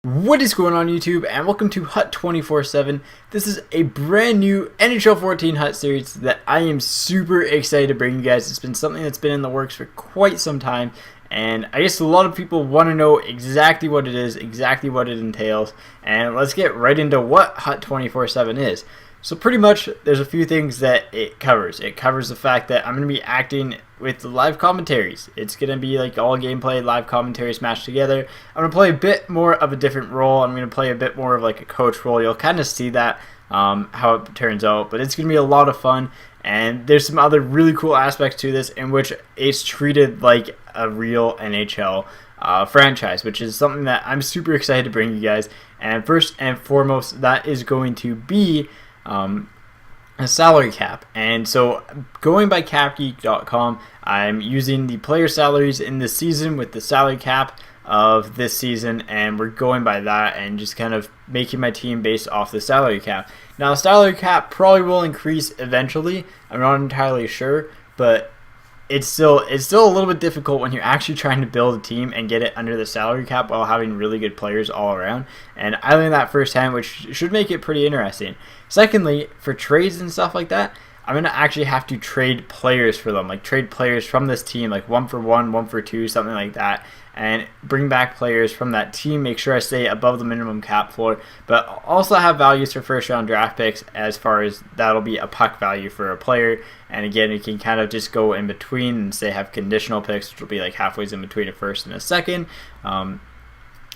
What is going on YouTube, and welcome to Hut 24/7. This is a brand new NHL 14 Hut series that I am super excited to bring you guys. It's been something that's been in the works for quite some time, and I guess a lot of people want to know exactly what it is, exactly what it entails, and let's get right into what Hut 24/7 is. So pretty much, there's a few things that it covers. It covers the fact that I'm going to be acting with the live commentaries. It's going to be like all gameplay, live commentaries mashed together. I'm going to play a bit more of a different role. I'm going to play a bit more of like a coach role. You'll kind of see that, how it turns out. But it's going to be a lot of fun. And there's some other really cool aspects to this in which it's treated like a real NHL franchise, which is something that I'm super excited to bring you guys. And first and foremost, that is going to be a salary cap. And so going by capgeek.com, I'm using the player salaries in this season with the salary cap of this season, and we're going by that and just kind of making my team based off the salary cap. Now the salary cap probably will increase eventually. I'm not entirely sure, but it's still a little bit difficult when you're actually trying to build a team and get it under the salary cap while having really good players all around. And I learned that firsthand, which should make it pretty interesting. Secondly, for trades and stuff like that, I'm going to actually have to trade players for them, like trade players from this team, like 1-for-1, 1-for-2, something like that, and bring back players from that team, make sure I stay above the minimum cap floor, but also have values for first round draft picks, as far as that'll be a puck value for a player. And again, you can kind of just go in between and say have conditional picks, which will be like halfway in between a first and a second.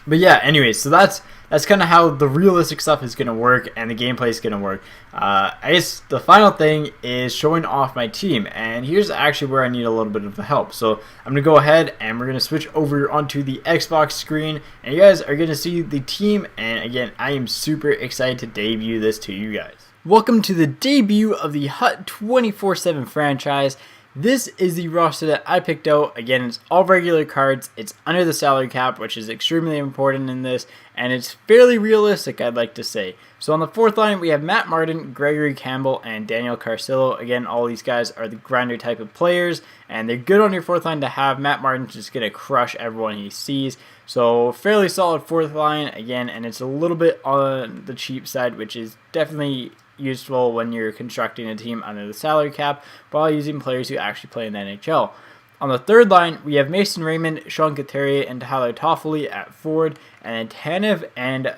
But yeah, anyways, so that's kind of how the realistic stuff is going to work and the gameplay is going to work. I guess the final thing is showing off my team, and here's actually where I need a little bit of help. So I'm going to go ahead and we're going to switch over onto the Xbox screen, and you guys are going to see the team. And again, I am super excited to debut this to you guys. Welcome to the debut of the Hut 24/7 franchise. This is the roster that I picked out. Again, it's all regular cards. It's under the salary cap, which is extremely important in this, and it's fairly realistic, I'd like to say. So on the fourth line, we have Matt Martin, Gregory Campbell, and Daniel Carcillo. Again, all these guys are the grinder type of players, and they're good on your fourth line to have. Matt Martin's just going to crush everyone he sees. So fairly solid fourth line, again, and it's a little bit on the cheap side, which is definitely useful when you're constructing a team under the salary cap while using players who actually play in the NHL. On the third line, we have Mason Raymond, Sean Couturier, and Tyler Toffoli at forward, and then Tanev and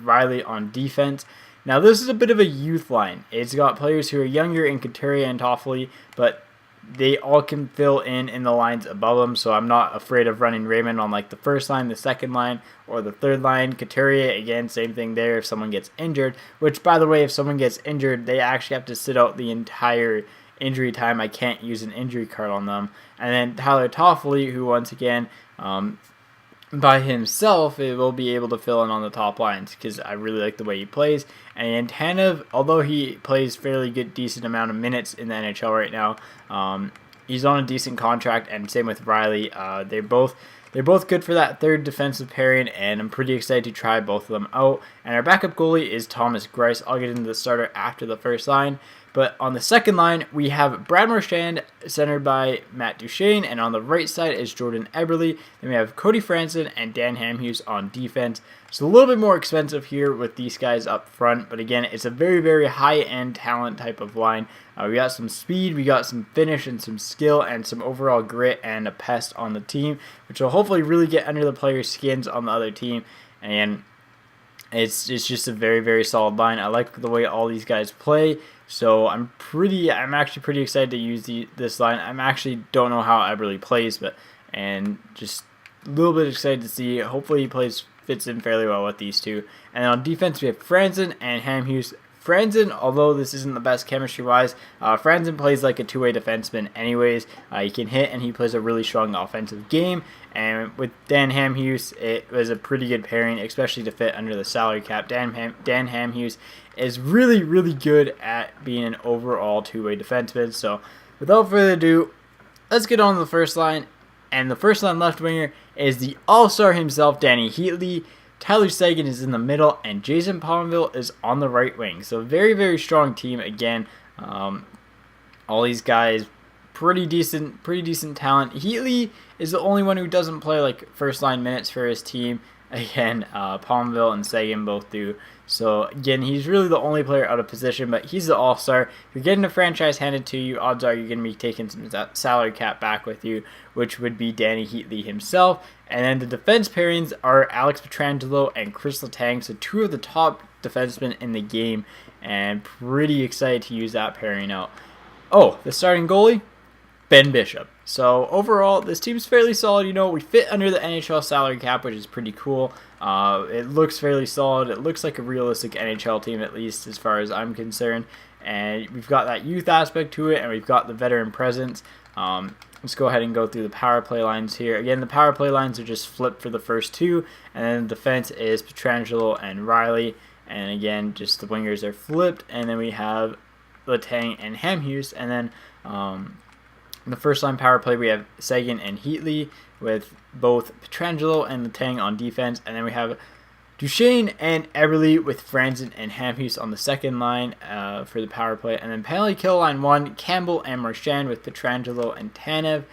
Riley on defense. Now this is a bit of a youth line. It's got players who are younger in Couturier and Toffoli, but they all can fill in the lines above them, so I'm not afraid of running Raymond on like the first line, the second line, or the third line. Couturier, again, same thing there if someone gets injured, which, by the way, if someone gets injured, they actually have to sit out the entire injury time. I can't use an injury card on them. And then Tyler Toffoli, who once again, by himself, it will be able to fill in on the top lines because I really like the way he plays. And Tanev, although he plays fairly good, decent amount of minutes in the NHL right now, he's on a decent contract, and same with Riley. They're both good for that third defensive pairing, and I'm pretty excited to try both of them out. And our backup goalie is Thomas Greiss. I'll get into the starter after the first line. But on the second line, we have Brad Marchand, centered by Matt Duchene, and on the right side is Jordan Eberle. Then we have Cody Franson and Dan Hamhuis on defense. It's a little bit more expensive here with these guys up front, but again, it's a very, very high-end talent type of line. We got some speed, we got some finish and some skill and some overall grit and a pest on the team, which will hopefully really get under the players' skins on the other team. And it's just a very, very solid line. I like the way all these guys play. So I'm actually pretty excited to use this line. Don't know how Eberle plays, and just a little bit excited to see. Hopefully he fits in fairly well with these two. And on defense we have Franson and Hamhuis. Franson, although this isn't the best chemistry-wise, Franson plays like a two-way defenseman anyways. He can hit, and he plays a really strong offensive game. And with Dan Hamhuis, it was a pretty good pairing, especially to fit under the salary cap. Dan Hamhuis is really, really good at being an overall two-way defenseman. So without further ado, let's get on to the first line. And the first line left winger is the all-star himself, Danny Heatley. Tyler Seguin is in the middle, and Jason Pominville is on the right wing. So very, very strong team again. All these guys, pretty decent talent. Heatley is the only one who doesn't play like first line minutes for his team. Again, Palmville and Sagan both do. So again, he's really the only player out of position, but he's the all-star. If you're getting a franchise handed to you, odds are you're going to be taking some salary cap back with you, which would be Danny Heatley himself. And then the defense pairings are Alex Pietrangelo and Chris Letang, so two of the top defensemen in the game, and pretty excited to use that pairing out. Oh, the starting goalie? Ben Bishop. So overall, this team's fairly solid. We fit under the NHL salary cap, which is pretty cool. It looks fairly solid. It looks like a realistic NHL team, at least as far as I'm concerned. And we've got that youth aspect to it, and we've got the veteran presence. Let's go ahead and go through the power play lines here. Again, the power play lines are just flipped for the first two, and then the defense is Pietrangelo and Riley. And again, just the wingers are flipped, and then we have Letang and Hamhuis, and then in the first line power play we have Sagan and Heatley with both Pietrangelo and Letang on defense, and then we have Duchesne and Eberle with Franzen and Hamhuis on the second line for the power play, and then penalty kill line 1, Campbell and Marchand with Pietrangelo and Tanev,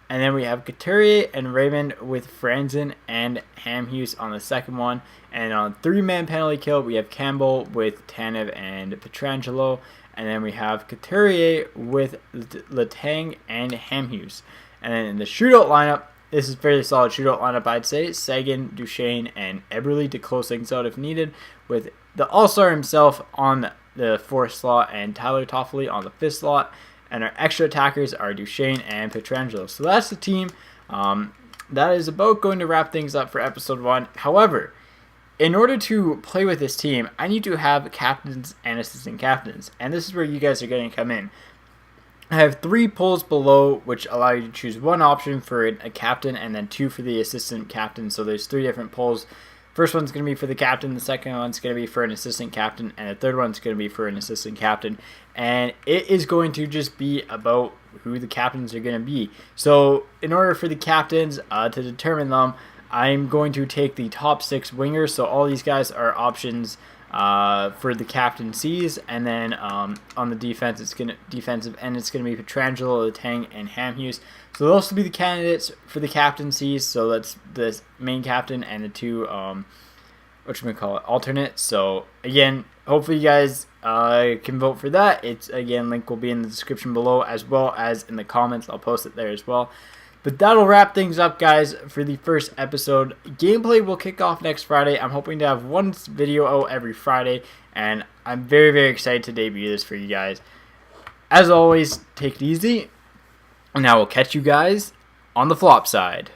and then we have Couturier and Raymond with Franzen and Hamhuis on the second one, and on three-man penalty kill we have Campbell with Tanev and Pietrangelo, and then we have Couturier with Letang and Hamhuis. And then in the shootout lineup, this is a fairly solid shootout lineup, I'd say. Sagan, Duchesne, and Eberle to close things out if needed, with the all-star himself on the fourth slot and Tyler Toffoli on the fifth slot. And our extra attackers are Duchesne and Pietrangelo. So that's the team. That is about going to wrap things up for episode 1. However, in order to play with this team, I need to have captains and assistant captains. And this is where you guys are going to come in. I have 3 polls below, which allow you to choose one option for a captain and then 2 for the assistant captain. So there's 3 different polls. First one's going to be for the captain, the second one's going to be for an assistant captain, and the third one's going to be for an assistant captain. And it is going to just be about who the captains are going to be. So in order for the captains to determine them, I'm going to take the top 6 wingers. So all these guys are options for the captaincies, and then on the defense, defensive end, it's going to be Pietrangelo, Letang, and Hamhuis. So those will be the candidates for the captaincies. So that's the main captain and the 2 alternates. So again, hopefully you guys can vote for that. It's again, link will be in the description below as well as in the comments. I'll post it there as well. But that'll wrap things up, guys, for the first episode. Gameplay will kick off next Friday. I'm hoping to have one video out every Friday, and I'm very, very excited to debut this for you guys. As always, take it easy, and I will catch you guys on the flop side.